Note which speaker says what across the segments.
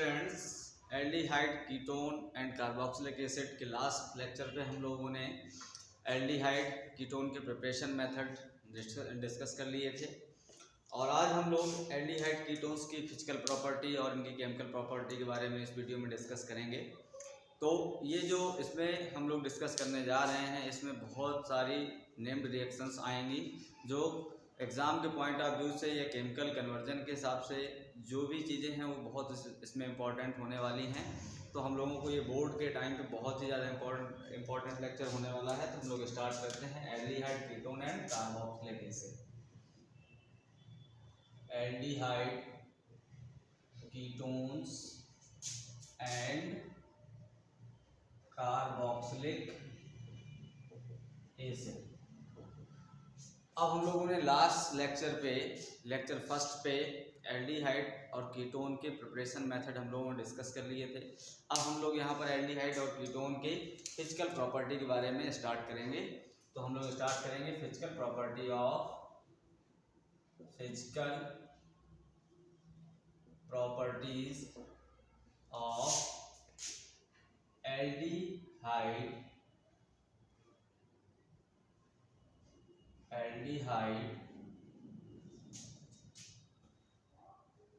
Speaker 1: Friends, aldehyde ketone and carboxylic acid के last lecture पे हम लोगों ने एल्डिहाइड कीटोन के प्रिपरेशन मेथड डिस्कस कर लिए थे। और आज हम लोग एल्डिहाइड कीटोन्स की फिजिकल प्रॉपर्टी और इनकी केमिकल प्रॉपर्टी के बारे में इस वीडियो में डिस्कस करेंगे। तो ये जो इसमें हम लोग डिस्कस करने जा रहे हैं, इसमें बहुत सारी नेम्ड रिएक्शंस आएंगी जो एग्ज़ाम के पॉइंट ऑफ व्यू से या केमिकल कन्वर्जन के हिसाब से जो भी चीज़ें हैं वो बहुत इसमें इम्पॉर्टेंट होने वाली हैं। तो हम लोगों को ये बोर्ड के टाइम पे बहुत ही ज़्यादा इम्पॉर्टेंट लेक्चर होने वाला है। तो हम लोग स्टार्ट करते हैं aldehyde ketone and carboxylic acid. Aldehyde ketones and carboxylic acid. अब हम लोगों ने लास्ट लेक्चर फर्स्ट पे एल्डिहाइड और कीटोन के प्रिपरेशन मेथड हम लोगों ने डिस्कस कर लिए थे। अब हम लोग यहाँ पर एल्डिहाइड और कीटोन के फिजिकल प्रॉपर्टी के बारे में स्टार्ट करेंगे। तो हम लोग स्टार्ट करेंगे physical properties of aldehyde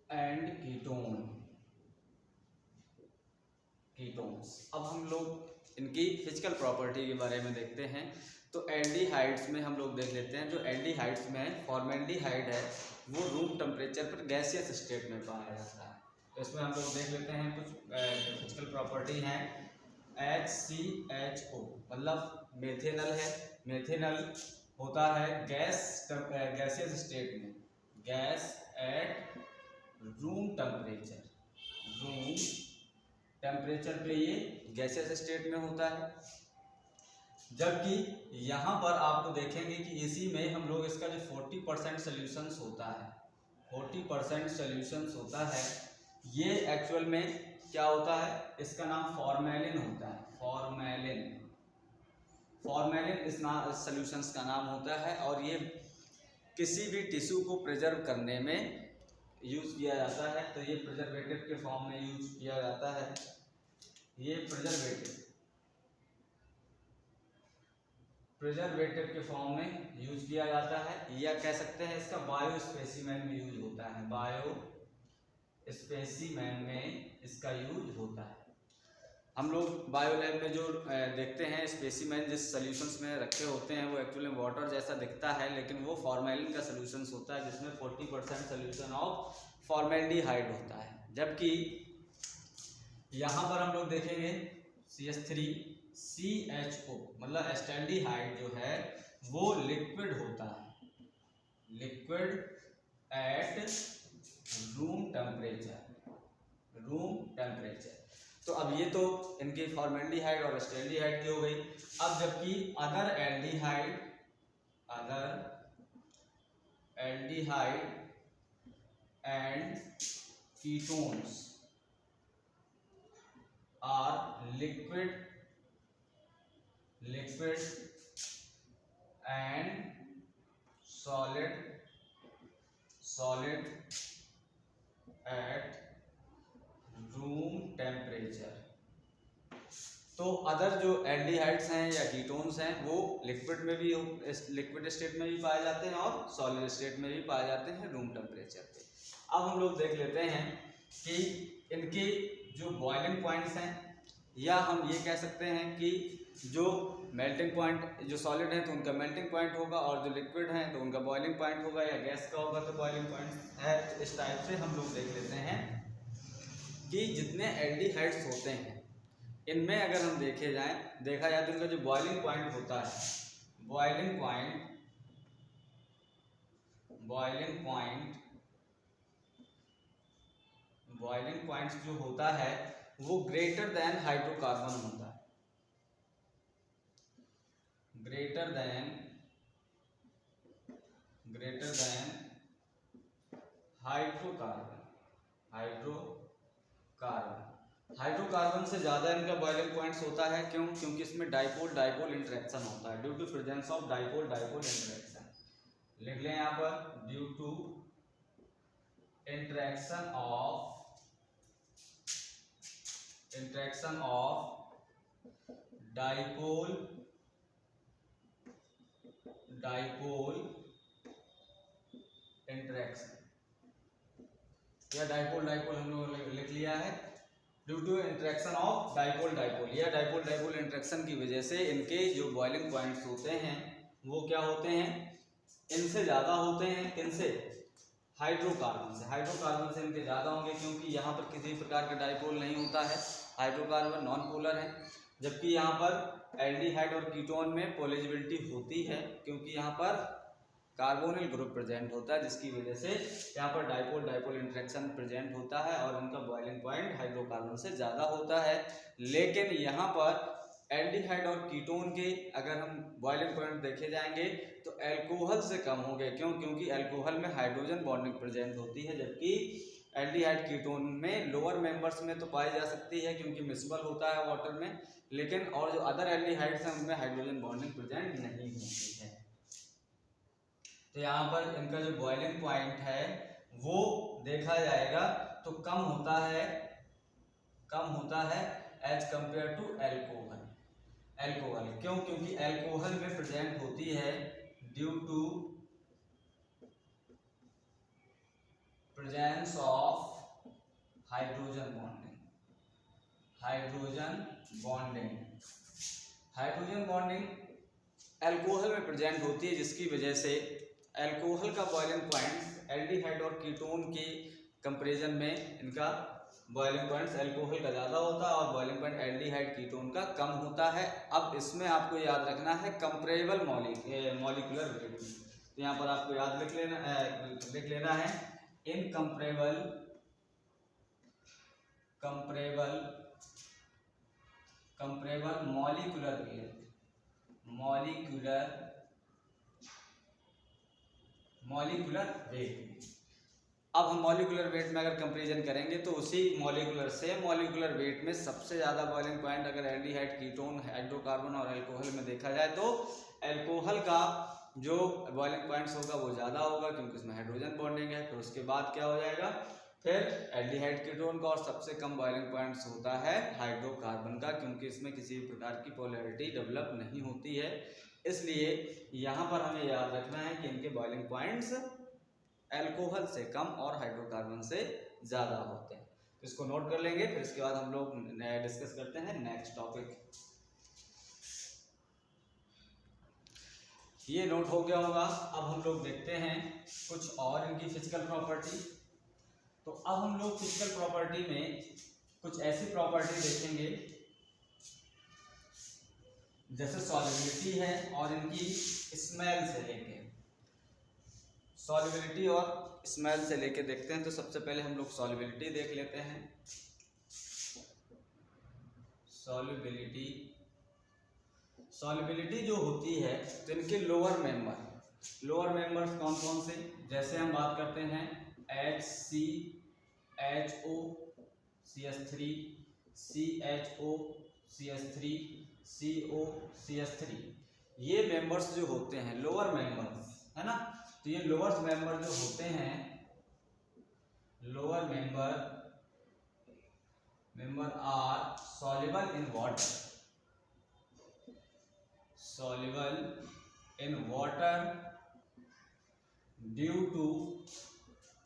Speaker 1: and ketones. अब हम लोग इनकी फिजिकल प्रॉपर्टी के बारे में देखते हैं। तो एल्डिहाइड्स में हम लोग देख लेते हैं। जो एल्डिहाइड्स में फॉर्मेल्डिहाइड है वो रूम टेम्परेचर पर गैसियस स्टेट में पाया जाता है। तो इसमें हम लोग देख लेते हैं कुछ फिजिकल प्रॉपर्टी हैं। HCHO मतलब मेथेनल है। मेथेनल होता है गैसियस स्टेट में, गैस एट रूम टेम्परेचर पे ये गैसियस स्टेट में होता है। जबकि यहाँ पर आपको देखेंगे कि इसी में हम लोग इसका जो 40% सोल्यूशंस होता है, 40% सोल्यूशंस होता है, ये एक्चुअल में क्या होता है, इसका नाम फॉर्मेलिन होता है। फॉर्मेलिन इस सोल्यूशंस का नाम होता है और ये किसी भी टिश्यू को प्रिजर्व करने में यूज़ किया जाता है। तो ये प्रिजर्वेटिव के फॉर्म में यूज किया जाता है। ये प्रिजर्वेटिव के फॉर्म में यूज किया जाता है, या कह सकते हैं इसका बायो स्पेसिमेन में यूज होता है। बायो स्पेसिमेन में इसका यूज होता है। हम लोग बायो लैब में जो देखते हैं स्पेसिमेन जिस सॉल्यूशंस में रखे होते हैं वो एक्चुअली वाटर जैसा दिखता है, लेकिन वो फॉर्मेलिन का सॉल्यूशंस होता है जिसमें 40% सॉल्यूशन ऑफ फॉर्मेल्डिहाइड होता है। जबकि यहाँ पर हम लोग देखेंगे CH3CHO मतलब एस्टैल्डिहाइड जो है वो लिक्विड होता है, लिक्विड एट रूम टेम्परेचर। तो अब ये तो इनकी फॉर्मेल्डिहाइड और एस्टैल्डिहाइड की हो गई। अब जबकि other aldehyde and ketones are liquid and solid at room temperature. तो अदर जो एल्डिहाइड्स हैं या कीटोन्स हैं वो लिक्विड स्टेट में भी पाए जाते हैं और सॉलिड स्टेट में भी पाए जाते हैं रूम टेम्परेचर पे। अब हम लोग देख लेते हैं कि इनके जो बॉइलिंग पॉइंट्स हैं, या हम ये कह सकते हैं कि जो मेल्टिंग पॉइंट, जो सॉलिड है तो उनका मेल्टिंग पॉइंट होगा और जो लिक्विड है तो उनका बॉइलिंग पॉइंट होगा, या गैस का होगा तो बॉइलिंग पॉइंट है। इस टाइप से हम लोग देख लेते हैं कि जितने एल्डिहाइड्स होते हैं इनमें अगर हम देखा जाए तो इनका जो बॉइलिंग पॉइंट होता है, बॉइलिंग पॉइंट जो होता है वो ग्रेटर देन हाइड्रोकार्बन होता है, ग्रेटर देन हाइड्रोकार्बन से ज़्यादा इनका बॉइलिंग पॉइंट्स होता है। क्यों? क्योंकि इसमें डाइपोल इंटरेक्शन होता है, due to presence of dipole interaction. लिख लें यहाँ पर, due to interaction of interaction of dipole interaction, या डाइपोल हम लोग लिख लिया है। Due to interaction of dipole या डाइपोल इंट्रैक्शन की वजह से इनके जो बॉइलिंग पॉइंट्स होते हैं वो क्या होते हैं, इनसे ज़्यादा होते हैं। किनसे? हाइड्रोकार्बन से इनके ज़्यादा होंगे, क्योंकि यहाँ पर किसी प्रकार का डाइपोल नहीं होता है, हाइड्रोकार्बन नॉन पोलर है। जबकि यहाँ पर एल्डिहाइड और कीटोन में पोलेजिबिलिटी होती है, क्योंकि यहाँ पर कार्बोनिल ग्रुप प्रेजेंट होता है, जिसकी वजह से यहाँ पर डाइपोल इंट्रैक्शन प्रेजेंट होता है और उनका बॉइलिंग पॉइंट हाइड्रोकार्बन से ज़्यादा होता है। लेकिन यहाँ पर एल्डिहाइड और कीटोन के अगर हम बॉइलिंग पॉइंट देखे जाएंगे तो एल्कोहल से कम होंगे। क्यों? क्योंकि एल्कोहल में हाइड्रोजन बॉन्डिंग प्रेजेंट होती है, जबकि एल्डिहाइड कीटोन में लोअर मेंबर्स में तो पाई जा सकती है क्योंकि मिसबल होता है वाटर में, लेकिन और जो अदर एल्डिहाइड्स हैं उनमें हाइड्रोजन बॉन्डिंग प्रेजेंट नहीं होती है। तो यहाँ पर इनका जो बॉइलिंग पॉइंट है वो देखा जाएगा तो कम होता है एज कंपेयर टू एल्कोहल। क्यों? क्योंकि एल्कोहल में प्रेजेंट होती है due to presence of hydrogen bonding alcohol में प्रेजेंट होती है, जिसकी वजह से एल्कोहल का बॉइलिंग पॉइंट एल्डिहाइड और कीटोन के कंपैरिजन में इनका बॉइलिंग पॉइंट एल्कोहल का ज़्यादा होता है और बॉइलिंग पॉइंट एल्डिहाइड कीटोन का कम होता है। अब इसमें आपको याद रखना है कंपैरेबल मॉलिक्यूलर वेट। तो यहाँ पर आपको याद लिख लेना है इनकंपैरेबल मॉलिक्यूलर वेट। अब हम मॉलिक्यूलर वेट में अगर कंपैरिजन करेंगे तो उसी मॉलिक्यूलर वेट में सबसे ज़्यादा बॉइलिंग पॉइंट अगर एल्डिहाइड, कीटोन, हाइड्रोकार्बन और एल्कोहल में देखा जाए तो एल्कोहल का जो बॉइलिंग पॉइंट्स होगा वो ज़्यादा होगा, क्योंकि उसमें हाइड्रोजन बॉन्डिंग है। फिर उसके बाद क्या हो जाएगा, फिर एल्डिहाइड, कीटोन का, और सबसे कम बॉइलिंग पॉइंट्स होता है हाइड्रोकार्बन का, क्योंकि इसमें किसी भी प्रकार की पोलैरिटी डेवलप नहीं होती है। इसलिए यहाँ पर हमें याद रखना है कि इनके बॉइलिंग पॉइंट्स एल्कोहल से कम और हाइड्रोकार्बन से ज़्यादा होते हैं। तो इसको नोट कर लेंगे, फिर इसके बाद हम लोग डिस्कस करते हैं नेक्स्ट टॉपिक। ये नोट हो गया होगा। अब हम लोग देखते हैं कुछ और इनकी फिजिकल प्रॉपर्टी। तो अब हम लोग फिजिकल प्रॉपर्टी में कुछ ऐसी प्रॉपर्टी देखेंगे जैसे सॉल्युबिलिटी है और इनकी स्मेल से लेके देखते हैं। तो सबसे पहले हम लोग सॉल्युबिलिटी देख लेते हैं। सॉल्युबिलिटी जो होती है तो इनके लोअर मेंबर्स कौन कौन से, जैसे हम बात करते हैं HCHO CH3, CHO CH3, CO CH3, ये मेंबर्स जो होते हैं लोअर मेंबर्स है ना। तो ये लोअर मेंबर जो होते हैं, lower member are soluble in water due to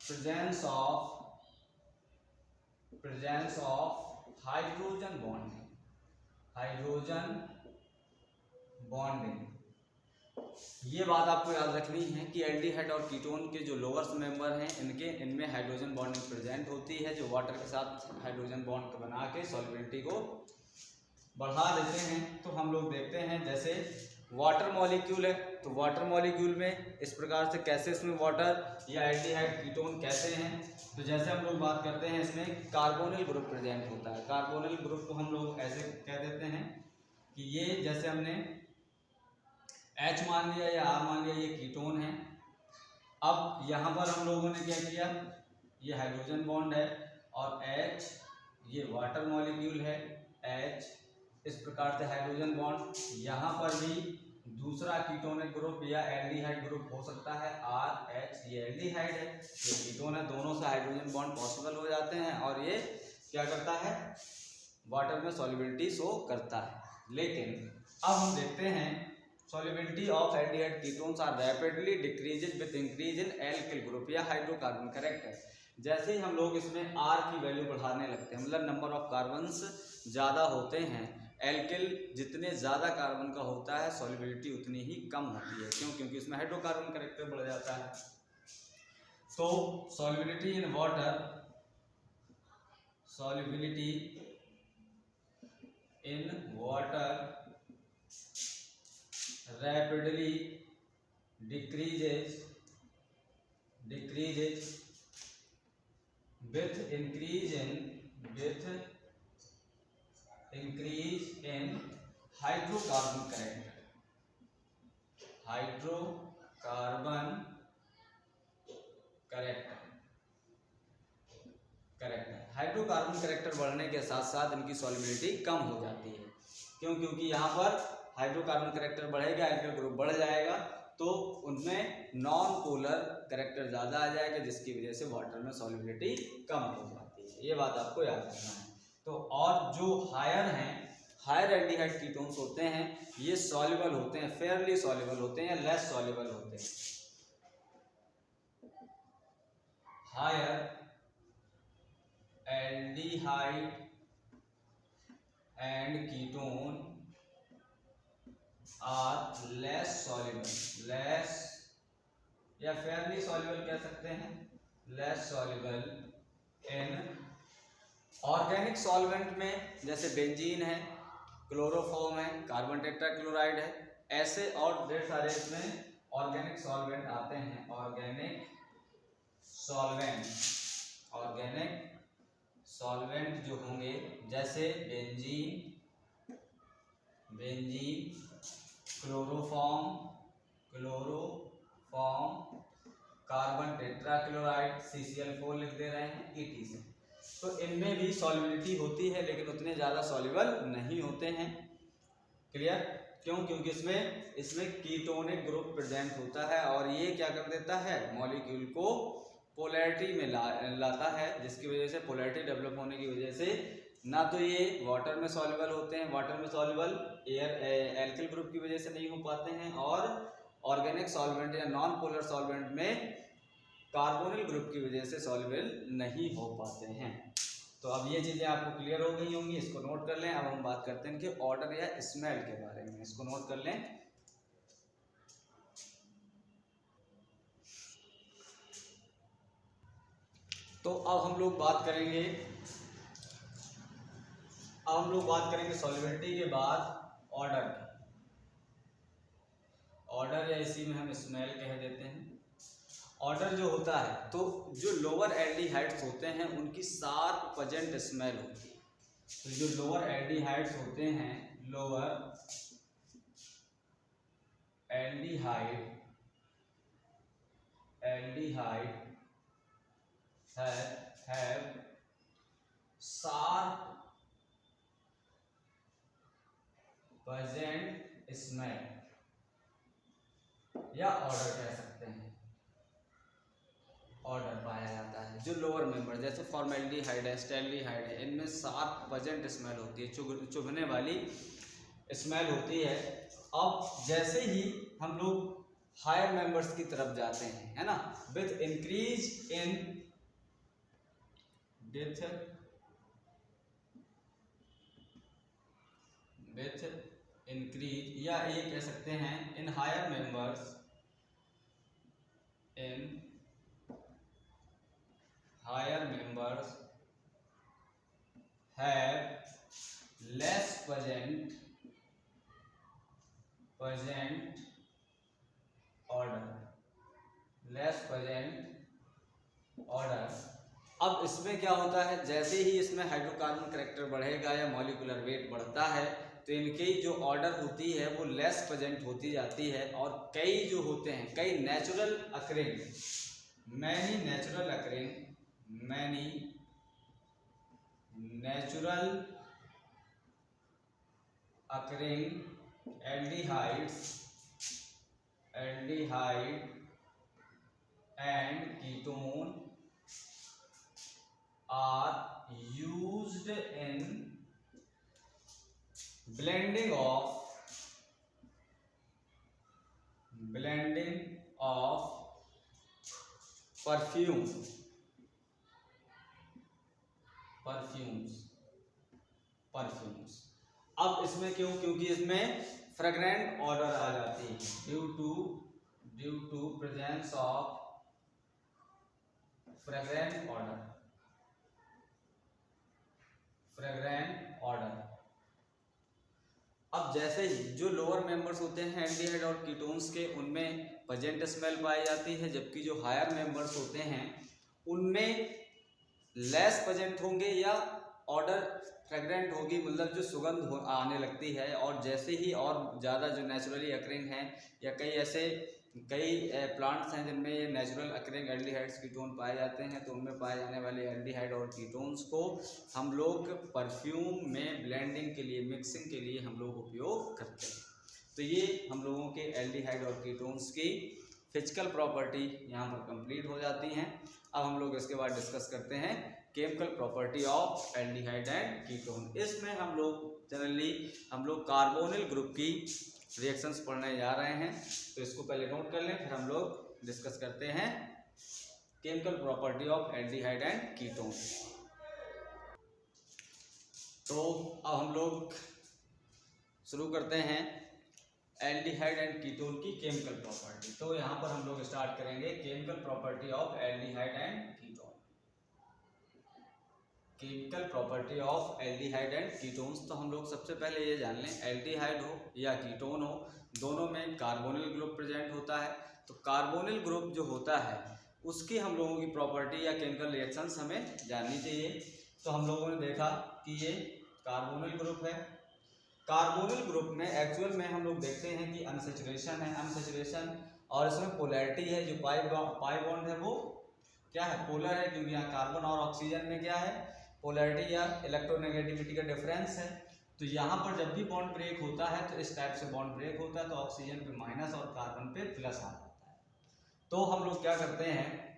Speaker 1: presence of hydrogen bonding। ये बात आपको याद रखनी है कि एल्डिहाइड और कीटोन के जो लोअर्स मेंबर हैं इनमें हाइड्रोजन बॉन्डिंग प्रेजेंट होती है, जो वाटर के साथ हाइड्रोजन बॉन्ड बना के सॉल्युबिलिटी को बढ़ा देते हैं। तो हम लोग देखते हैं जैसे वाटर मॉलिक्यूल है, तो वाटर मॉलिक्यूल में इस प्रकार से कैसे इसमें वाटर या एल्डिहाइड, कीटोन कैसे हैं। तो जैसे हम लोग बात करते हैं इसमें कार्बोनिल ग्रुप प्रेजेंट होता है। कार्बोनिल ग्रुप को हम लोग ऐसे कह देते हैं कि ये जैसे हमने H मान लिया या R मान लिया, ये कीटोन है। अब यहाँ पर हम लोगों ने क्या किया, ये हाइड्रोजन बॉन्ड है और H ये वाटर मॉलिक्यूल है, H इस प्रकार से हाइड्रोजन बॉन्ड। यहाँ पर भी दूसरा कीटोनिक ग्रुप या एल्डिहाइड ग्रुप हो सकता है, RH ये एल्डिहाइड है, ये कीटोन है। दोनों से हाइड्रोजन बॉन्ड पॉसिबल हो जाते हैं और ये क्या करता है, वाटर में सॉल्युबिलिटी शो करता है। लेकिन अब हम देखते हैं solubility of aldehyde ketones are rapidly decreases with increase in alkyl group या हाइड्रोकार्बन कैरेक्टर। जैसे ही हम लोग इसमें आर की वैल्यू बढ़ाने लगते हैं, मतलब नंबर ऑफ कार्बन्स ज़्यादा होते हैं, एल्किल जितने ज़्यादा कार्बन का होता है सॉल्युबिलिटी उतनी ही कम होती है। क्यों? क्योंकि इसमें हाइड्रोकार्बन कैरेक्टर बढ़ जाता है। तो solubility in water, solubility in water rapidly decreases with increase in hydrocarbon character बढ़ने के साथ साथ इनकी सॉल्युबिलिटी कम हो जाती है। क्यों? क्योंकि यहाँ पर हाइड्रोकार्बन कैरेक्टर बढ़ेगा, एल्किल ग्रुप बढ़ जाएगा, तो उनमें नॉन पोलर कैरेक्टर ज़्यादा आ जाएगा, जिसकी वजह से वाटर में सॉल्युबिलिटी कम हो जाती है। ये बात आपको याद रखना है। तो और जो हायर एल्डिहाइड कीटोन्स होते हैं, ये सॉल्युबल होते हैं, फेयरली सॉल्युबल होते हैं या लेस सॉल्युबल होते हैं। Higher aldehyde and ketone are less soluble, less या फेयरली सॉल्युबल कह सकते हैं, less soluble in organic solvent में, जैसे बेंजीन है, क्लोरोफॉर्म है, कार्बन टेट्राक्लोराइड है, ऐसे और ढेर सारे इसमें ऑर्गेनिक सॉल्वेंट आते हैं। ऑर्गेनिक सॉल्वेंट जो होंगे, जैसे benzene, chloroform, carbon tetrachloride, CCl4 लिख दे रहे हैं, ETC। तो इनमें भी सॉल्युबिलिटी होती है, लेकिन उतने ज़्यादा सॉल्युबल नहीं होते हैं। क्लियर? क्यों? क्योंकि इसमें कीटोनिक ग्रुप प्रेजेंट होता है और ये क्या कर देता है, मॉलिक्यूल को पोलैरिटी में लाता है, जिसकी वजह से पोलैरिटी डेवलप होने की वजह से ना तो ये वाटर में सॉल्युबल होते हैं, वाटर में सॉल्युबल एल्किल ग्रुप की वजह से नहीं हो पाते हैं, और ऑर्गेनिक सॉल्वेंट या नॉन पोलर सॉल्वेंट में कार्बोनिल ग्रुप की वजह से सॉल्युबल नहीं हो पाते हैं। तो अब ये चीज़ें आपको क्लियर हो गई होंगी, इसको नोट कर लें। अब हम बात करते हैं कि ऑर्डर या स्मेल के बारे में, इसको नोट कर लें। तो अब हम लोग बात करेंगे सॉल्युबिलिटी के बाद ऑर्डर की। ऑर्डर या इसी में हम स्मेल कह देते हैं। ऑर्डर जो होता है, तो जो लोअर एल्डिहाइड्स होते हैं उनकी शार्प पजेंट स्मेल होती है। तो जो लोअर एल्डिहाइड्स होते हैं, lower aldehyde have sharp pungent smell या ऑर्डर कह सकते हैं, ऑर्डर पाया जाता है। जो लोअर मेंबर जैसे फॉर्मेल्डिहाइड है, स्टैल्डिहाइड है, इनमें शार्प पजेंट स्मेल होती है, चुभने वाली स्मेल होती है। अब जैसे ही हम लोग हायर मेंबर्स की तरफ जाते हैं, है ना, विथ इंक्रीज या ये कह सकते हैं इन higher members have less pungent odour. अब इसमें क्या होता है, जैसे ही इसमें हाइड्रोकार्बन कैरेक्टर बढ़ेगा या मॉलिक्यूलर वेट बढ़ता है, तो इनकी जो ऑर्डर होती है वो लेस प्रेजेंट होती जाती है। और कई जो होते हैं, कई natural occurring aldehyde and ketone are used in blending of perfumes अब इसमें क्यों, क्योंकि इसमें फ्रेग्रेंट ऑर्डर आ जाती है due to presence of fragrant odour. अब जैसे ही जो लोअर मेंबर्स होते हैं एल्डिहाइड और कीटोन्स के, उनमें प्रेजेंट स्मेल पाई जाती है, जबकि जो हायर मेंबर्स होते हैं उनमें लेस प्रेजेंट होंगे या ऑर्डर फ्रेग्रेंट होगी, मतलब जो सुगंध आने लगती है। और जैसे ही और ज़्यादा जो नेचुरली अकरिंग हैं या कई प्लांट्स हैं जिनमें ये नेचुरल अकरिंग एल्डिहाइड्स कीटोन पाए जाते हैं, तो उनमें पाए जाने वाले एल्डिहाइड और कीटोन्स को हम लोग परफ्यूम में ब्लेंडिंग के लिए, मिक्सिंग के लिए हम लोग उपयोग करते हैं। तो ये हम लोगों के एल्डिहाइड और कीटोन्स की फिजिकल प्रॉपर्टी यहाँ पर कंप्लीट हो जाती हैं। अब हम लोग इसके बाद डिस्कस करते हैं chemical property of aldehyde and ketone. इसमें हम लोग कार्बोनिल ग्रुप की रिएक्शंस पढ़ने जा रहे हैं, तो इसको पहले नोट कर लें, फिर हम लोग डिस्कस करते हैं chemical property of aldehyde and ketone. तो अब हम लोग शुरू करते हैं एल्डिहाइड एंड कीटोन की केमिकल प्रॉपर्टी। तो यहाँ पर हम लोग स्टार्ट करेंगे chemical property of aldehyde and ketone. Chemical property of aldehyde and ketones. तो हम लोग सबसे पहले ये जान लें, एल्डिहाइड हो या कीटोन हो, दोनों में कार्बोनिल ग्रुप प्रेजेंट होता है। तो कार्बोनिल ग्रुप जो होता है उसकी हम लोगों की प्रॉपर्टी या केमिकल रिएक्शंस हमें जाननी चाहिए। तो हम लोगों ने देखा कि ये कार्बोनिल ग्रुप है। कार्बोनिल ग्रुप में एक्चुअल में हम लोग देखते हैं कि अनसैचुरेशन है, अनसैचुरेशन, और इसमें पोलैरिटी है। जो पाई बॉन्ड है वो क्या है, पोलर है, क्योंकि यहाँ कार्बन और ऑक्सीजन में क्या है, पोलैरिटी या इलेक्ट्रोनेगेटिविटी का डिफरेंस है। तो यहाँ पर जब भी बॉन्ड ब्रेक होता है तो इस टाइप से बॉन्ड ब्रेक होता है, तो ऑक्सीजन पे माइनस और कार्बन पे प्लस आ जाता है। तो हम लोग क्या करते हैं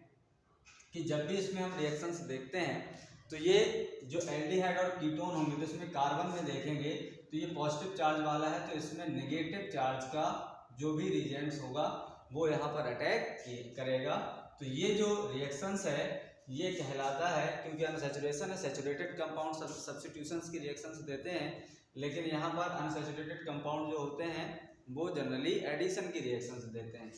Speaker 1: कि जब भी इसमें हम रिएक्शंस देखते हैं तो ये जो एल्डिहाइड और कीटोन होंगे, तो इसमें कार्बन में देखेंगे तो ये पॉजिटिव चार्ज वाला है, तो इसमें नेगेटिव चार्ज का जो भी रिएजेंट्स होगा वो यहाँ पर अटैक करेगा। तो ये जो रिएक्शंस है ये कहलाता है, क्योंकि अनसैचुरेशन है, सैचुरेटेड कंपाउंड सब्स्टिट्यूशंस की रिएक्शंस देते हैं, लेकिन यहाँ पर अनसैचुरेटेड कंपाउंड जो होते हैं वो जनरली एडिशन की रिएक्शंस देते हैं।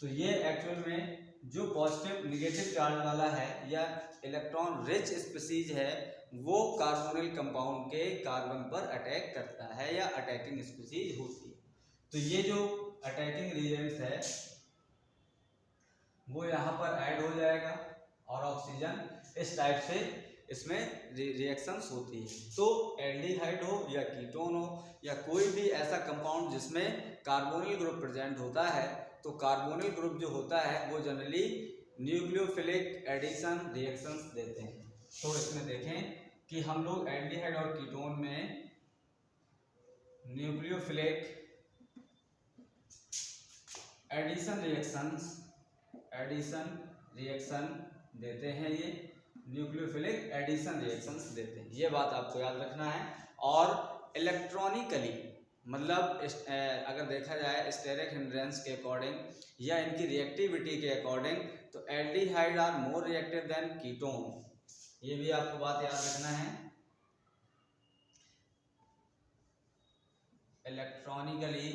Speaker 1: तो ये एक्चुअल में जो पॉजिटिव निगेटिव चार्ज वाला है या इलेक्ट्रॉन रिच स्पीसीज है वो कार्बोनिल कंपाउंड के कार्बन पर अटैक करता है या अटैकिंग स्पीसीज होती है। तो ये जो अटैकिंग रिएजेंट्स है वो यहाँ पर ऐड हो जाएगा और ऑक्सीजन इस टाइप से इसमें रिएक्शंस होती है। तो एल्डिहाइड हो या कीटोन हो या कोई भी ऐसा कंपाउंड जिसमें कार्बोनिल ग्रुप प्रेजेंट होता है, तो कार्बोनिल ग्रुप जो होता है वो जनरली न्यूक्लियोफिलिक एडिशन रिएक्शंस देते हैं। तो इसमें देखें कि हम लोग एल्डिहाइड और कीटोन में न्यूक्लियोफिलिक एडिशन रिएक्शन देते हैं, ये न्यूक्लियोफिलिक एडिशन रिएक्शंस देते हैं, ये बात आपको याद रखना है। और इलेक्ट्रॉनिकली मतलब अगर देखा जाए स्टेरिक हिंड्रेंस के अकॉर्डिंग या इनकी रिएक्टिविटी के अकॉर्डिंग, तो aldehyde are more reactive than ketone, ये भी आपको बात याद रखना है। Electronically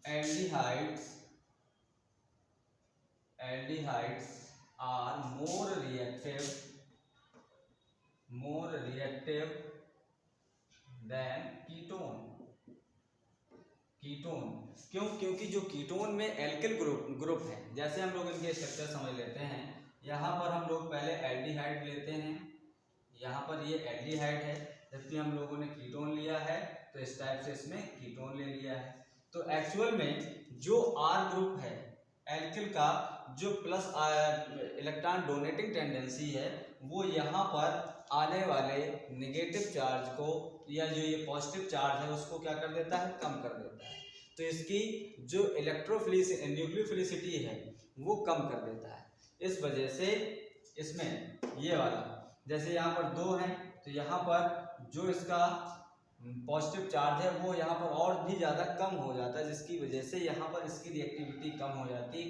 Speaker 1: aldehydes are more reactive than ketone. क्यों? क्योंकि जो कीटोन में एल्किल ग्रुप है, जैसे हम लोग इनके स्ट्रक्चर समझ लेते हैं। यहाँ पर हम लोग पहले एल्डिहाइड लेते हैं, यहाँ पर ये एल्डिहाइड है, जबकि हम लोगों ने कीटोन लिया है, तो इस टाइप से इसमें कीटोन ले लिया है। तो एक्चुअल में जो आर ग्रुप है एल्किल का, जो प्लस इलेक्ट्रॉन डोनेटिंग टेंडेंसी है, वो यहाँ पर आने वाले नेगेटिव चार्ज को या जो ये पॉजिटिव चार्ज है उसको क्या कर देता है, कम कर देता है। तो इसकी जो न्यूक्लियोफिलिसिटी है वो कम कर देता है। इस वजह से इसमें ये वाला, जैसे यहाँ पर 2 है, तो यहाँ पर जो इसका पॉजिटिव चार्ज है वो यहाँ पर और भी ज़्यादा कम हो जाता है, जिसकी वजह से यहाँ पर इसकी रिएक्टिविटी कम हो जाती है।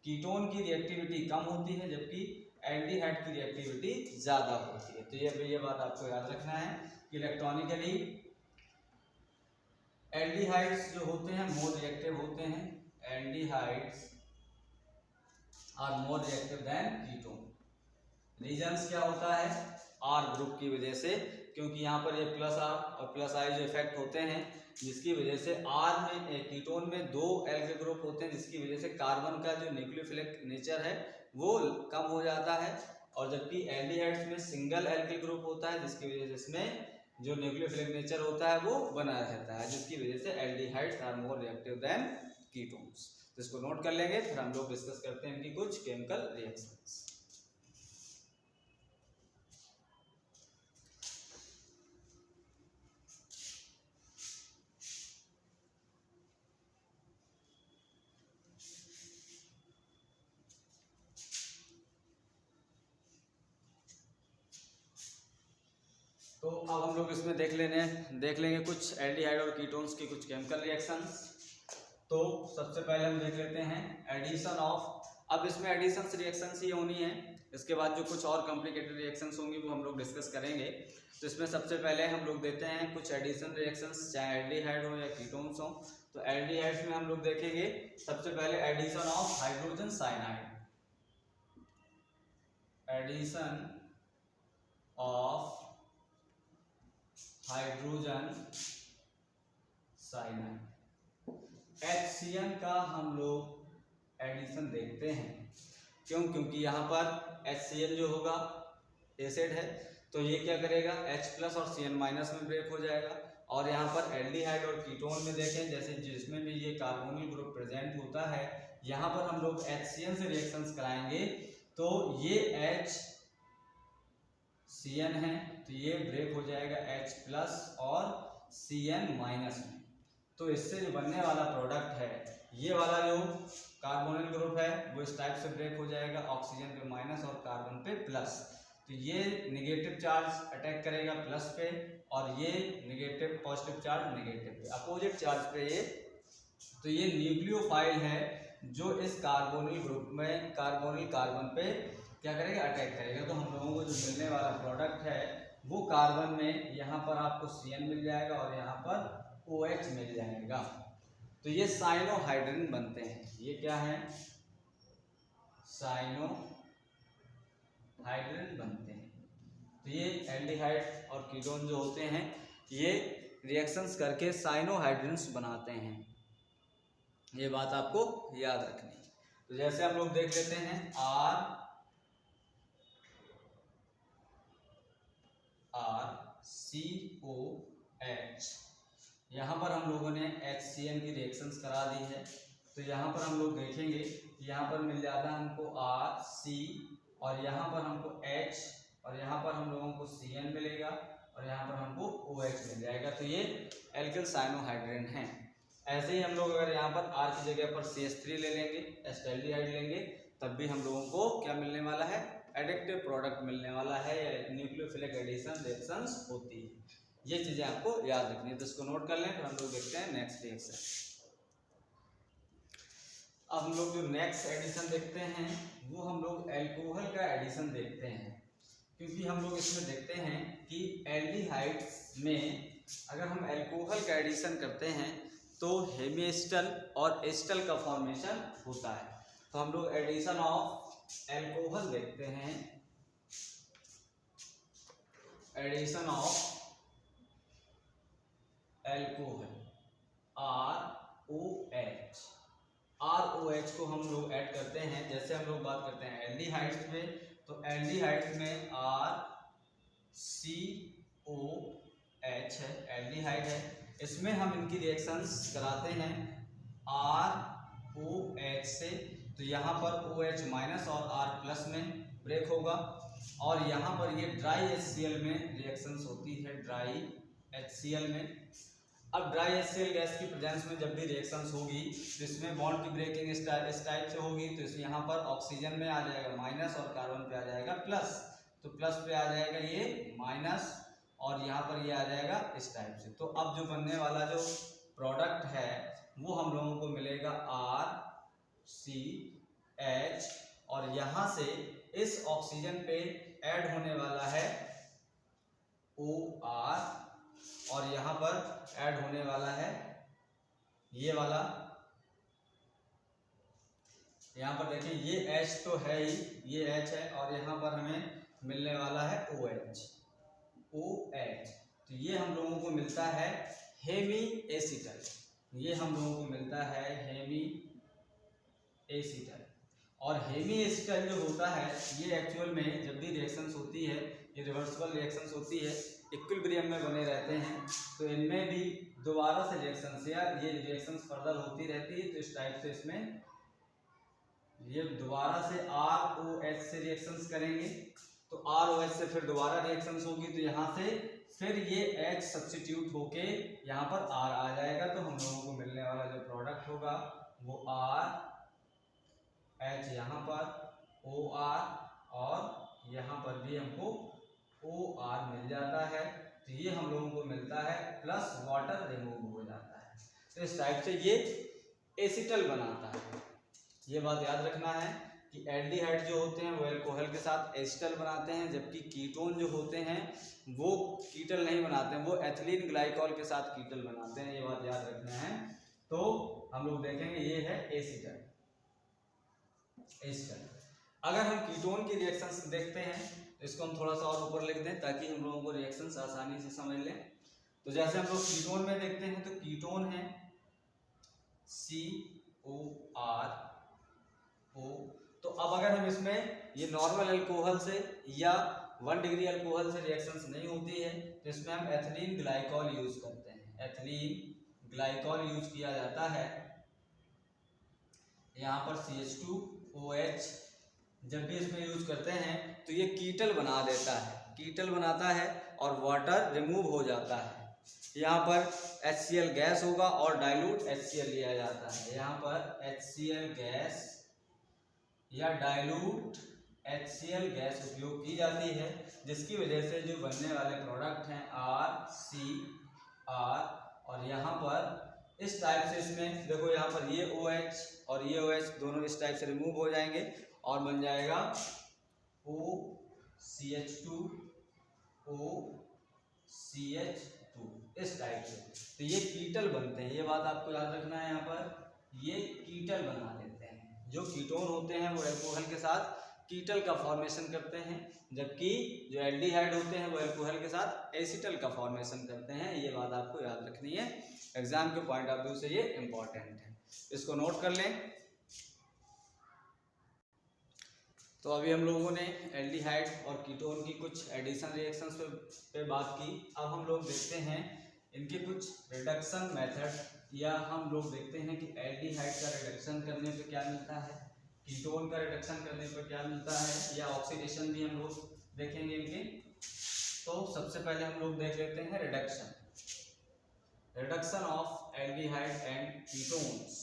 Speaker 1: कीटोन की रिएक्टिविटी कम होती है, जबकि एल्डिहाइड की रिएक्टिविटी ज़्यादा होती है। तो ये बात आपको याद रखना है कि इलेक्ट्रॉनिकली एल्डिहाइड्स जो होते हैं मोर रिएक्टिव होते हैं। Aldehydes are more reactive than ketone. Reasons क्या होता है? आर ग्रुप की वजह से, क्योंकि यहाँ पर ये प्लस आर और प्लस आई जो इफेक्ट होते हैं, जिसकी वजह से आर में कीटोन में 2 एल्किल ग्रुप होते हैं, जिसकी वजह से कार्बन का जो न्यूक्लियोफिलिक नेचर है वो कम हो जाता है। और जबकि एल्डिहाइड्स में सिंगल एल्किल ग्रुप होता है, जिसकी वजह से इसमें जो न्यूक्लियोफिलिक नेचर होता है वो बना रहता है, जिसकी वजह से aldehydes are more reactive than ketones. तो इसको नोट कर लेंगे, फिर हम लोग डिस्कस करते हैं इनकी कुछ केमिकल रिएक्शंस। तो अब हम लोग इसमें देख लेंगे कुछ एल्डिहाइड और कीटोन्स की कुछ केमिकल रिएक्शंस। तो सबसे पहले हम देख लेते हैं एडिशन ऑफ। अब इसमें एडिशंस रिएक्शंस ही होनी है, इसके बाद जो कुछ और कॉम्प्लिकेटेड रिएक्शंस होंगी वो हम लोग डिस्कस करेंगे। तो इसमें सबसे पहले हम लोग देते हैं कुछ एडिशन रिएक्शंस, चाहे एल्डिहाइड हो या कीटोन्स हो। तो एल्डिहाइड्स में हम लोग देखेंगे सबसे पहले addition of hydrogen cyanide. Addition of hydrogen cyanide, HCN का हम लोग एडिशन देखते हैं। क्यों? क्योंकि यहाँ पर HCN जो होगा एसिड है, तो ये क्या करेगा, H+ और Cn- में ब्रेक हो जाएगा। और यहाँ पर एल्डिहाइड और कीटोन में देखें, जैसे जिसमें भी ये कार्बोनिल ग्रुप प्रेजेंट होता है, यहाँ पर हम लोग HCN से रिएक्शंस कराएंगे, तो ये HCN है तो ये ब्रेक हो जाएगा H+ और Cn- में। तो इससे जो बनने वाला प्रोडक्ट है, ये वाला जो कार्बोनिल ग्रुप है वो इस टाइप से ब्रेक हो जाएगा, ऑक्सीजन पे माइनस और कार्बन पे प्लस। तो ये नेगेटिव चार्ज अटैक करेगा प्लस पे, और ये नेगेटिव पॉजिटिव चार्ज नेगेटिव पे, अपोजिट चार्ज पे ये। तो ये न्यूक्लियोफाइल है जो इस कार्बोनिल ग्रुप में कार्बोनिल कार्बन पे क्या करेगा, अटैक करेगा। तो हम लोगों को जो मिलने वाला प्रोडक्ट है वो कार्बन में यहाँ पर आपको Cn मिल जाएगा और यहाँ पर OH मिल जाएगा। तो ये साइनोहाइड्रिन बनते हैं। ये क्या है? साइनोहाइड्रिन बनते हैं। तो ये एल्डिहाइड और कीटोन जो होते हैं ये रिएक्शंस करके साइनोहाइड्रिन्स बनाते हैं। ये बात आपको याद रखनी है। तो जैसे हम लोग देख लेते हैं RCOH, यहाँ पर हम लोगों ने HCN की रिएक्शंस करा दी है। तो यहाँ पर हम लोग देखेंगे, यहाँ पर मिल जाता है हमको RC, और यहाँ पर हमको H, और यहाँ पर हम लोगों को Cn मिलेगा, और यहाँ पर हमको OH मिल जाएगा। तो ये एल्किल साइनोहाइड्रिन है। ऐसे ही हम लोग अगर यहाँ पर R की जगह पर CH3 ले लेंगे, एस्टेल्डिहाइड लेंगे, तब भी हम लोगों को क्या मिलने वाला है, एडिक्टिव प्रोडक्ट मिलने वाला है, न्यूक्लियोफिलिक एडिशन रिएक्शंस होती है। ये चीजें आपको याद रखनी है, तो इसको नोट कर लें। फिर हम लोग देखते हैं नेक्स्ट रिएक्शन। अब हम लोग जो नेक्स्ट एडिशन देखते हैं वो हम लोग एल्कोहल का एडिशन देखते हैं, क्योंकि हम लोग इसमें देखते हैं कि एल्डिहाइड्स में अगर हम एल्कोहल का एडिशन करते हैं तो हेमिएस्टर और एस्टर का फॉर्मेशन होता है। तो हम लोग एडिशन ऑफ एल्कोहल देखते हैं। एडिशन ऑफ एल्कोहल ROH को हम लोग ऐड करते हैं। जैसे हम लोग बात करते हैं एल्डिहाइड्स में, तो एल्डिहाइड्स में RCOH है, एल्डिहाइड है। इसमें हम इनकी रिएक्शंस कराते हैं ROH से, तो यहाँ पर OH- और R+ में ब्रेक होगा, और यहाँ पर ये ड्राई HCl में रिएक्शंस होती है, ड्राई HCl में। अब ड्राई HCl गैस की प्रेजेंस में जब भी रिएक्शंस होगी तो इसमें बॉन्ड की ब्रेकिंग इस टाइप से होगी। तो इस यहाँ पर ऑक्सीजन में आ जाएगा माइनस और कार्बन पे आ जाएगा प्लस। तो प्लस पे आ जाएगा ये माइनस और यहाँ पर ये आ जाएगा इस टाइप से। तो अब जो बनने वाला जो प्रोडक्ट है वो हम लोगों को मिलेगा RCH, और यहाँ से इस ऑक्सीजन पे ऐड होने वाला है OR, और यहाँ पर ऐड होने वाला है ये वाला, यहाँ पर देखिए ये H तो है ही, ये H है, और यहाँ पर हमें मिलने वाला है OH। तो ये हम लोगों को मिलता है हेमी एसिटल, ये हम लोगों को मिलता है हेमी एसिटल। और हेमी एसिटल जो होता है ये एक्चुअल में जब भी रिएक्शंस होती है, ये रिवर्सिबल रिएक्शंस होती है, इक्विलिब्रियम में बने रहते हैं, तो इनमें भी दोबारा से रिएक्शंस या ये रिएक्शंस फर्दर होती रहती है। तो इस टाइप से इसमें ये दोबारा से ROH से रिएक्शंस करेंगे, तो ROH से फिर दोबारा रिएक्शंस होगी, तो यहाँ से फिर ये H सब्स्टिट्यूट होके यहाँ पर R आ जाएगा। तो हम लोगों को मिलने वाला जो प्रोडक्ट होगा वो RH यहाँ पर, OR, और यहाँ पर भी हमको OR मिल जाता है। तो ये हम लोगों को मिलता है, प्लस वाटर रिमूव हो जाता है। तो इस टाइप से ये एसिटल बनाता है। ये बात याद रखना है कि एल्डिहाइड जो होते हैं वो अल्कोहल के साथ एसिटल बनाते हैं, जबकि कीटोन जो होते हैं वो कीटल नहीं बनाते हैं, वो एथिलीन ग्लाइकॉल के साथ कीटल बनाते हैं। ये बात याद रखना है। तो हम लोग देखेंगे ये है एसिटल। अगर हम कीटोन की रिएक्शंस देखते हैं तो इसको हम थोड़ा सा और ऊपर लिख दें ताकि हम लोगों को रिएक्शंस आसानी से समझ लें। तो जैसे हम लोग कीटोन में देखते हैं तो कीटोन है CORO। तो अब अगर हम इसमें ये नॉर्मल अल्कोहल से या 1 डिग्री अल्कोहल से रिएक्शंस नहीं होती है तो इसमें हम एथिलीन ग्लाइकॉल यूज करते हैं। एथिलीन ग्लाइकॉल यूज किया जाता है। यहाँ पर CH2OH जब भी इसमें यूज करते हैं तो ये कीटल बना देता है, कीटल बनाता है और वाटर रिमूव हो जाता है। यहाँ पर HCl गैस होगा और डाइल्यूट HCl लिया जाता है। यहाँ पर HCl गैस या डाइल्यूट HCl गैस उपयोग की जाती है, जिसकी वजह से जो बनने वाले प्रोडक्ट हैं RCR, और यहाँ पर इस टाइप से इसमें देखो यहाँ पर ये OH और ये OH दोनों इस टाइप से रिमूव हो जाएंगे और बन जाएगा OCH2OCH2 इस टाइप से। तो ये कीटल बनते हैं, ये बात आपको याद रखना है। यहाँ पर ये कीटल बना देते हैं। जो कीटोन होते हैं वो अल्कोहल के साथ कीटल का फॉर्मेशन करते हैं, जबकि जो एल्डिहाइड होते हैं वो अल्कोहल के साथ एसिटल का फॉर्मेशन करते हैं। ये बात आपको याद रखनी है, एग्जाम के पॉइंट ऑफ व्यू से ये इंपॉर्टेंट है, इसको नोट कर लें। तो अभी हम लोगों ने एल्डिहाइड और कीटोन की कुछ एडिशन रिएक्शंस पे बात की। अब हम लोग देखते हैं इनके कुछ रिडक्शन मेथड, या हम लोग देखते हैं कि एल्डिहाइड का रिडक्शन करने पे क्या मिलता है, कीटोन का रिडक्शन करने पर क्या मिलता है, या ऑक्सीडेशन भी हम लोग देखेंगे इनके। तो सबसे पहले हम लोग देख लेते हैं reduction of aldehyde and ketones.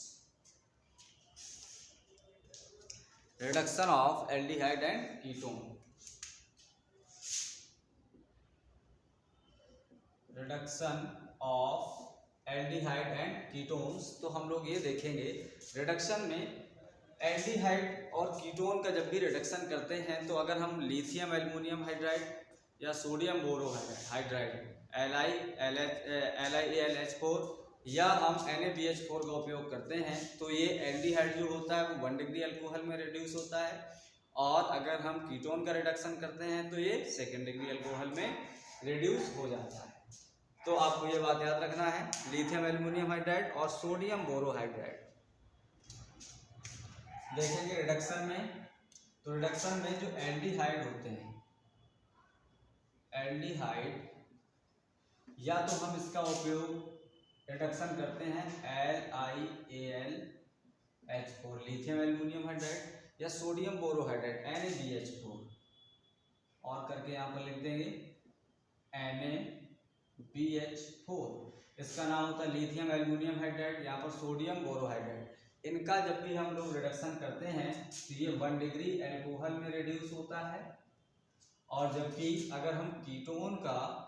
Speaker 1: Reduction of aldehyde and ketone. Reduction of aldehyde and ketones. तो हम लोग ये देखेंगे रिडक्शन में एल्डिहाइड और कीटोन का जब भी रिडक्शन करते हैं तो अगर हम लिथियम एल्युमिनियम हाइड्राइड या सोडियम बोरोहाइड्राइड LiAlH4 या हम NaBH4 का उपयोग करते हैं तो ये एल्डिहाइड जो होता है वो 1 डिग्री अल्कोहल में रिड्यूस होता है, और अगर हम कीटोन का रिडक्शन करते हैं तो ये 2 डिग्री अल्कोहल में रिड्यूस हो जाता है। तो आपको ये बात याद रखना है, लिथियम एल्युमिनियम हाइड्राइड और सोडियम बोरोहाइड्राइड देखेंगे रिडक्शन में। तो रिडक्शन में जो एल्डिहाइड होते हैं, एल्डिहाइड या तो हम इसका उपयोग रिडक्शन करते हैं LiAlH4 लिथियम एल्युमिनियम हाइड्राइड, या सोडियम बोरोहाइड्राइड NaBH4, और करके यहाँ पर लिख देंगे NaBH4। इसका नाम होता है लिथियम एल्युमिनियम हाइड्राइड, यहाँ पर सोडियम बोरोहाइड्राइड। इनका जब भी हम लोग रिडक्शन करते हैं तो ये 1 डिग्री अल्कोहल में रिड्यूस होता है, और जबकि अगर हम कीटोन का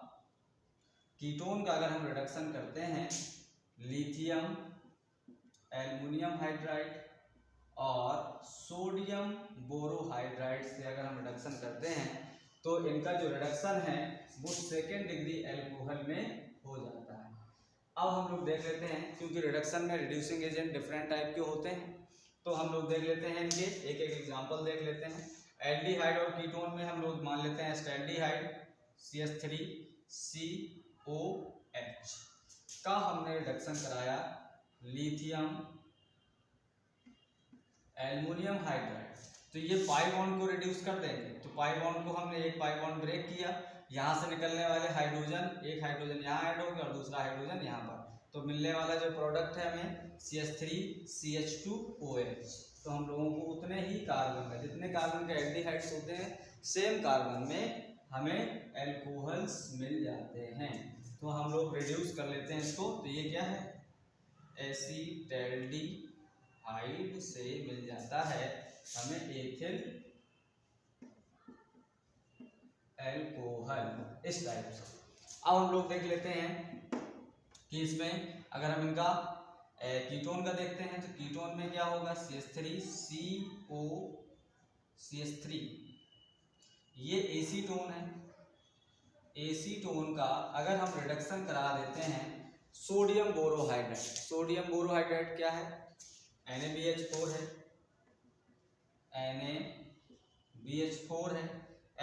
Speaker 1: कीटोन का अगर हम रिडक्शन करते हैं लिथियम एल्युमिनियम हाइड्राइड और सोडियम बोरोहाइड्राइड से अगर हम रिडक्शन करते हैं तो इनका जो रिडक्शन है वो सेकेंड डिग्री एल्कोहल में हो जाता है। अब हम लोग देख लेते हैं, क्योंकि रिडक्शन में रिड्यूसिंग एजेंट डिफरेंट टाइप के होते हैं, तो हम लोग देख लेते हैं इनके एक एक एग्जांपल देख लेते हैं। एल्डिहाइड और कीटोन में हम लोग मान लेते हैं एस्टैल्डिहाइड CH3COH का हमने रिडक्शन कराया लिथियम एल्युमिनियम हाइड्राइड, तो ये पाई बॉन्ड को रिड्यूस कर देंगे। तो पाई बॉन्ड को हमने एक पाई बॉन्ड ब्रेक किया, यहाँ से निकलने वाले हाइड्रोजन, एक हाइड्रोजन यहाँ ऐड हो गया और दूसरा हाइड्रोजन यहाँ पर, तो मिलने वाला जो प्रोडक्ट है हमें CH3CH2OH। तो हम लोगों को उतने ही कार्बन का, जितने कार्बन के एल्डिहाइड्स होते हैं सेम कार्बन में हमें एल्कोहल्स मिल जाते हैं। तो हम लोग रिड्यूस कर लेते हैं इसको, तो ये क्या है एसीटैल्डिहाइड से मिल जाता है हमें एथिल एल्कोहल, इस टाइप से। अब हम लोग देख लेते हैं कि इसमें अगर हम इनका कीटोन का देखते हैं तो कीटोन में क्या होगा CH3 ये एसीटोन है। एसीटोन का अगर हम रिडक्शन करा देते हैं सोडियम बोरोहाइड्राइड, सोडियम बोरोहाइड्राइड क्या है NaBH4 है, NaBH4 है।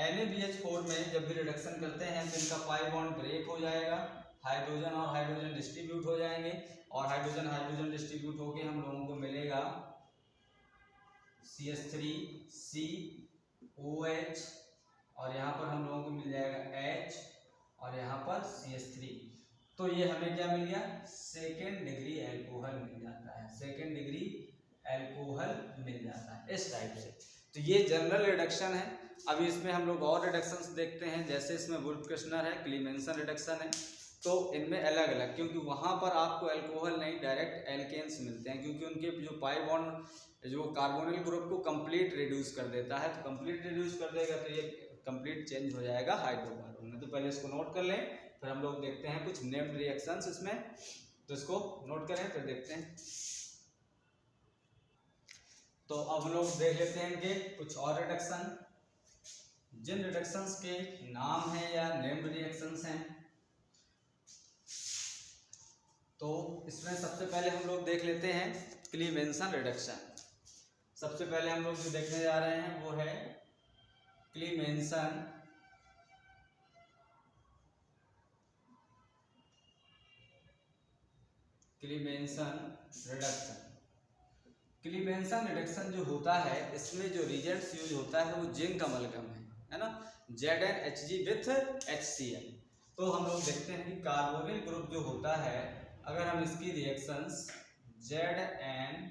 Speaker 1: NaBH4 में जब भी रिडक्शन करते हैं तो इनका पाई बॉन्ड ब्रेक हो जाएगा, हाइड्रोजन और हाइड्रोजन डिस्ट्रीब्यूट हो जाएंगे और हाइड्रोजन डिस्ट्रीब्यूट होके हम लोगों को मिलेगा CH3COH और यहाँ पर हम लोगों को मिल जाएगा H और यहाँ पर CH3। तो ये हमें क्या मिल गया सेकेंड डिग्री एल्कोहल मिल जाता है, सेकेंड डिग्री एल्कोहल मिल जाता है इस टाइप से। तो ये जनरल रिडक्शन है। अभी इसमें हम लोग और रिडक्शंस देखते हैं, जैसे इसमें वुल्फ-किर्शनर है, क्लीमेंसन रिडक्शन है, तो इनमें अलग अलग, क्योंकि वहाँ पर आपको अल्कोहल नहीं डायरेक्ट एल्केन्स मिलते हैं, क्योंकि उनके जो पाई बॉन्ड जो कार्बोनिल ग्रुप को कंप्लीट रिड्यूस कर देता है। तो कंप्लीट रिड्यूस कर देगा तो ये कंप्लीट चेंज हो जाएगा हाइड्रोकार्बन में। तो पहले इसको नोट कर लें, फिर हम लोग देखते हैं कुछ नेम्ड रिएक्शंस इसमें, तो इसको नोट करें फिर देखते हैं। तो अब हम लोग देख लेते हैं कि कुछ और रिडक्शन, जिन रिडक्शंस के नाम हैं या नेम्ड रिएक्शंस हैं। तो इसमें सबसे पहले हम लोग देख लेते हैं क्लीमेंसन रिडक्शन। सबसे पहले हम लोग जो देखने जा रहे हैं वो है क्लीमेंसन रिडक्शन। क्लीमेंसन रिडक्शन जो होता है इसमें जो रिजल्ट्स यूज होता है वो जिंक अमलगम है ना, ZnHg विथ HCl। तो हम लोग देखते हैं कि कार्बोनिल ग्रुप जो होता है, अगर हम इसकी रिएक्शंस Zn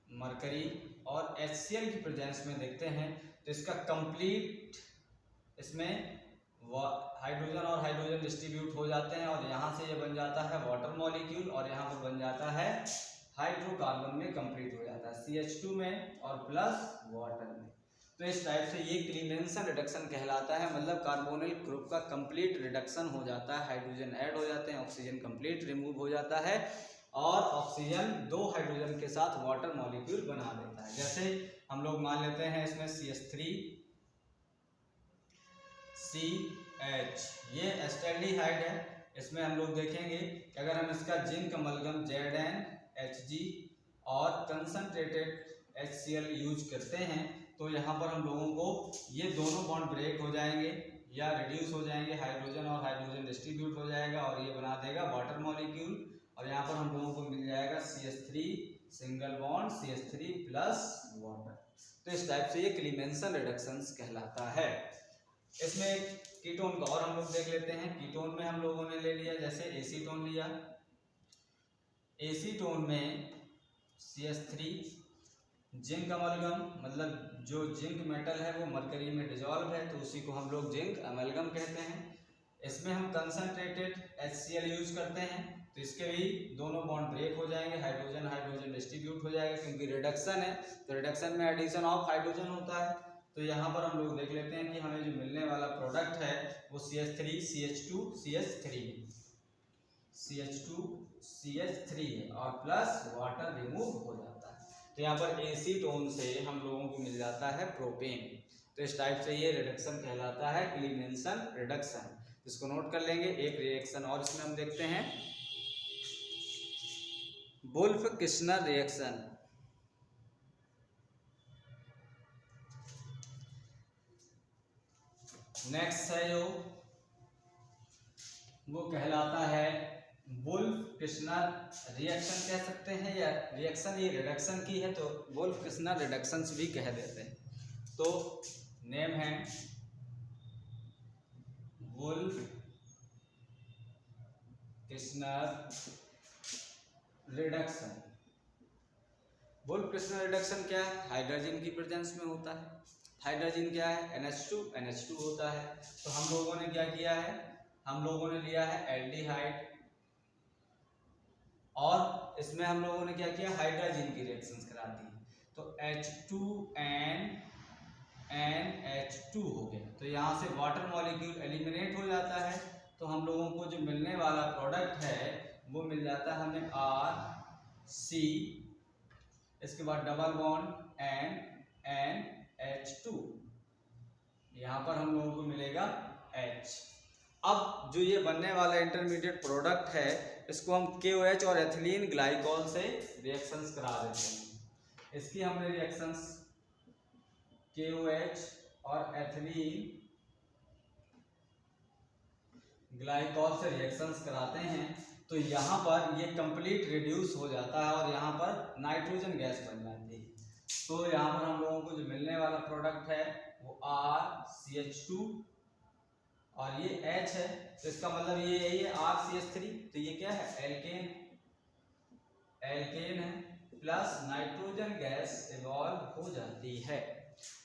Speaker 1: मरकरी और HCl की प्रेजेंस में देखते हैं तो इसका कंप्लीट इसमें हाइड्रोजन और हाइड्रोजन डिस्ट्रीब्यूट हो जाते हैं और यहाँ से ये बन जाता है वाटर मॉलिक्यूल और यहाँ पर बन जाता है हाइड्रोकार्बन में कंप्लीट हो जाता है CH2 में और प्लस वाटर में। तो इस टाइप से ये क्लीमेंसन रिडक्शन कहलाता है, मतलब कार्बोनिल ग्रुप का कंप्लीट रिडक्शन हो जाता है, हाइड्रोजन ऐड हो जाते हैं, ऑक्सीजन कंप्लीट रिमूव हो जाता है और ऑक्सीजन दो हाइड्रोजन के साथ वाटर मॉलिक्यूल बना देता है। जैसे हम लोग मान लेते हैं इसमें CH3CH, ये एस्टैल्डिहाइड है। इसमें हम लोग देखेंगे कि अगर हम इसका जिंक अमलगम ZnHg और कंसंट्रेटेड HCl यूज करते हैं तो यहाँ पर हम लोगों को ये दोनों बॉन्ड ब्रेक हो जाएंगे या रिड्यूस हो जाएंगे, हाइड्रोजन और हाइड्रोजन डिस्ट्रीब्यूट हो जाएगा और ये बना देगा वाटर मॉलिक्यूल और यहाँ पर हम लोगों को मिल जाएगा CH3 single bond CH3 plus water. तो इस टाइप से ये क्लीमेंसन रिडक्शंस कहलाता है। इसमें कीटोन का और हम लोग देख लेते हैं। कीटोन में हम लोगों ने ले लिया, जैसे एसीटोन लिया, एसीटोन में CH3 जिंक अमलगम, मतलब जो जिंक मेटल है वो मरकरी में डिजॉल्व है तो उसी को हम लोग जिंक अमलगम कहते हैं। इसमें हम कंसंट्रेटेड HCl यूज करते हैं तो इसके भी दोनों बॉन्ड ब्रेक हो जाएंगे, हाइड्रोजन हाइड्रोजन डिस्ट्रीब्यूट हो जाएगा, क्योंकि रिडक्शन है तो रिडक्शन में एडिशन ऑफ हाइड्रोजन होता है तो यहाँ पर हम लोग देख लेते हैं कि हमें जो मिलने वाला प्रोडक्ट है वो CH3 CH2 CH3 है और प्लस वाटर रिमूव हो जाता है। तो यहाँ पर एसीटोन से हम लोगों को मिल जाता है प्रोपेन। तो इस टाइप से ये रिडक्शन कहलाता है, क्लीमेंसन रिडक्शन। इसको नोट कर लेंगे। एक रिएक्शन और इसमें हम देखते हैं, वुल्फ-किर्शनर रिएक्शन। नेक्स्ट है जो वो कहलाता है वुल्फ-किर्शनर रिएक्शन कह सकते हैं, या रिएक्शन ये रिडक्शन की है तो वुल्फ-किर्शनर रिडक्शंस भी कह देते हैं। तो नेम है वुल्फ-किर्शनर रिडक्शन। वुल्फ-किर्शनर रिडक्शन क्या है? हाइड्रोजन की प्रेजेंस में होता है। हाइड्रोजन क्या है? NH2 होता है। तो हम लोगों ने क्या किया है, हम लोगों ने लिया है एल्डिहाइड और इसमें हम लोगों ने क्या किया, हाइड्रोजन की रिएक्शंस करा दी। तो H2NH2 हो गया। तो यहाँ से वाटर मॉलिक्यूल एलिमिनेट हो जाता है। तो हम लोगों को जो मिलने वाला प्रोडक्ट है वो मिल जाता है हमें RC, इसके बाद डबल बॉन्ड NH2, यहाँ पर हम लोगों को मिलेगा H। अब जो ये बनने वाला इंटरमीडिएट प्रोडक्ट है इसको हम KOH और एथिलीन ग्लाइकॉल से रिएक्शंस करा देते हैं। इसकी हमने रिएक्शंस KOH और एथिलीन ग्लाइकॉल से रिएक्शंस कराते हैं तो यहाँ पर ये कंप्लीट रिड्यूस हो जाता है और यहाँ पर नाइट्रोजन गैस बन जाती है। तो यहाँ पर हम लोगों को जो मिलने वाला प्रोडक्ट है वो RCH2 और ये H है। तो इसका मतलब ये है ये RCH3, तो ये क्या है, एल्केन है प्लस नाइट्रोजन गैस इवॉल्व हो जाती है।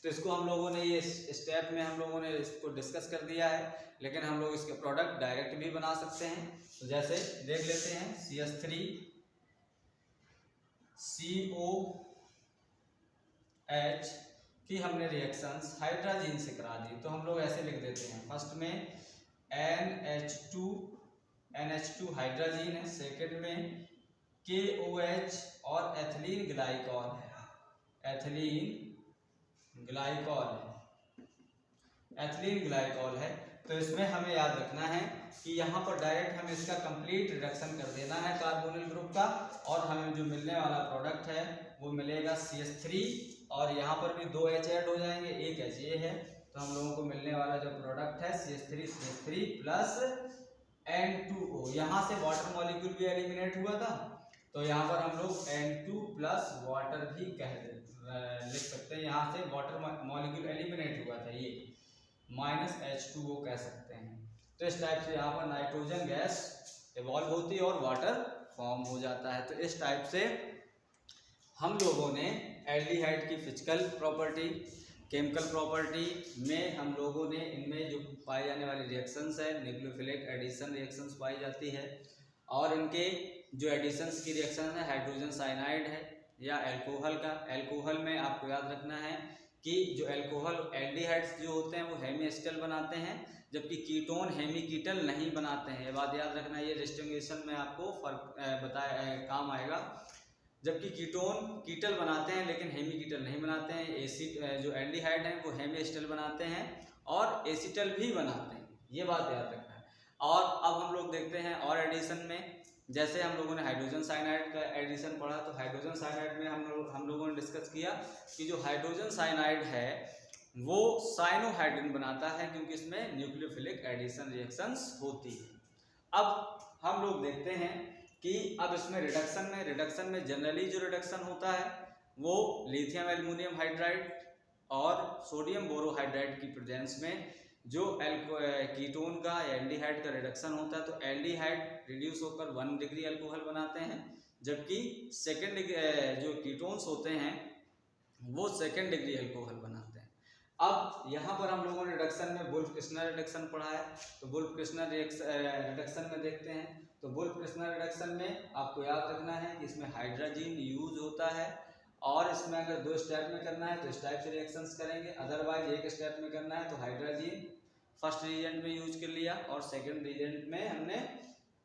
Speaker 1: तो इसको हम लोगों ने ये स्टेप में हम लोगों ने इसको डिस्कस कर दिया है, लेकिन हम लोग इसके प्रोडक्ट डायरेक्ट भी बना सकते हैं। तो जैसे देख लेते हैं, CH3COH की हमने रिएक्शंस हाइड्रोजन से करा दी। तो हम लोग ऐसे लिख देते हैं, फर्स्ट में NH2 हाइड्रोजन है, सेकेंड में KOH और एथिलीन ग्लाइकॉल है। तो इसमें हमें याद रखना है कि यहाँ पर डायरेक्ट हमें इसका कंप्लीट रिडक्शन कर देना है कार्बोनिल ग्रुप का, और हमें जो मिलने वाला प्रोडक्ट है वो मिलेगा CH3 और यहाँ पर भी 2 H ऐड हो जाएंगे, एक H ये है। तो हम लोगों को मिलने वाला जो प्रोडक्ट है CH3 प्लस N2O। यहाँ से वाटर मॉलिक्यूल भी एलिमिनेट हुआ था, तो यहाँ पर हम लोग N2 प्लस वाटर भी लिख सकते हैं। यहाँ से वाटर मॉलिक्यूल एलिमिनेट हुआ था, ये -H2O कह सकते हैं। तो इस टाइप से यहाँ पर नाइट्रोजन गैस इवॉल्व होती है और वाटर फॉर्म हो जाता है। तो इस टाइप से हम लोगों ने एल्डिहाइड की फिजिकल प्रॉपर्टी, केमिकल प्रॉपर्टी में हम लोगों ने इनमें जो पाई जाने वाली रिएक्शंस है, न्यूक्लियोफिलिक एडिशन रिएक्शंस पाई जाती है, और इनके जो एडिशंस की रिएक्शन है हाइड्रोजन साइनाइड है या एल्कोहल का। एल्कोहल में आपको याद रखना है कि जो एल्कोहल एल्डिहाइड्स जो होते हैं वो हेमी-एसिटल बनाते हैं, जबकि कीटोन हेमी-कीटल नहीं बनाते हैं। ये बात याद रखना, ये डिस्टिंग्विशन में आपको फर्क काम आएगा। जबकि कीटोन कीटल बनाते हैं लेकिन हेमी-कीटल नहीं बनाते हैं। एसिड जो एल्डिहाइड हैं वो हेमी-एसिटल बनाते हैं और एसिटल भी बनाते हैं, ये बात याद रखना है। और अब हम लोग देखते हैं और एडिशन में, जैसे हम लोगों ने हाइड्रोजन साइनाइड का एडिशन पढ़ा, तो हाइड्रोजन साइनाइड में हम लोगों ने डिस्कस किया कि जो हाइड्रोजन साइनाइड है वो साइनोहाइड्रिन बनाता है, क्योंकि इसमें न्यूक्लियोफिलिक एडिशन रिएक्शंस होती है। अब हम लोग देखते हैं कि अब इसमें रिडक्शन में जनरली जो रिडक्शन होता है वो लिथियम एल्युमिनियम हाइड्राइड और सोडियम बोरोहाइड्राइड की प्रेजेंस में जो कीटोन का या एल्डिहाइड का रिडक्शन होता है, तो एल्डिहाइड रिड्यूस होकर 1 डिग्री अल्कोहल बनाते हैं, जबकि सेकेंड जो कीटोन्स होते हैं वो 2nd डिग्री अल्कोहल बनाते हैं। अब यहाँ पर हम लोगों ने रिडक्शन में वुल्फ-किर्शनर रिडक्शन पढ़ा है, तो वुल्फ-किर्शनर रिडक्शन में देखते हैं। तो वुल्फ-किर्शनर रिडक्शन में आपको याद रखना है कि इसमें हाइड्रोजन यूज होता है और इसमें अगर 2 स्टेप में करना है तो इस टाइप से रिएक्शंस करेंगे, अदरवाइज एक स्टेप में करना है तो हाइड्रोजन फर्स्ट रिएजेंट में यूज कर लिया और सेकंड रिएजेंट में हमने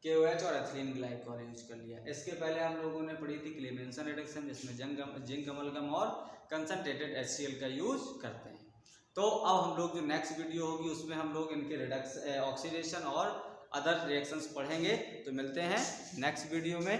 Speaker 1: KOH और एथिलीन ग्लाइकॉल यूज कर लिया। इसके पहले हम लोगों ने पढ़ी थी क्लेमेंसन रिडक्शन जिसमें जिंक अमलगम और कंसंट्रेटेड HCl का यूज करते हैं। तो अब हम लोग जो नेक्स्ट वीडियो होगी उसमें हम लोग इनके ऑक्सीडेशन और अदर रिएक्शंस पढ़ेंगे। तो मिलते हैं नेक्स्ट वीडियो में।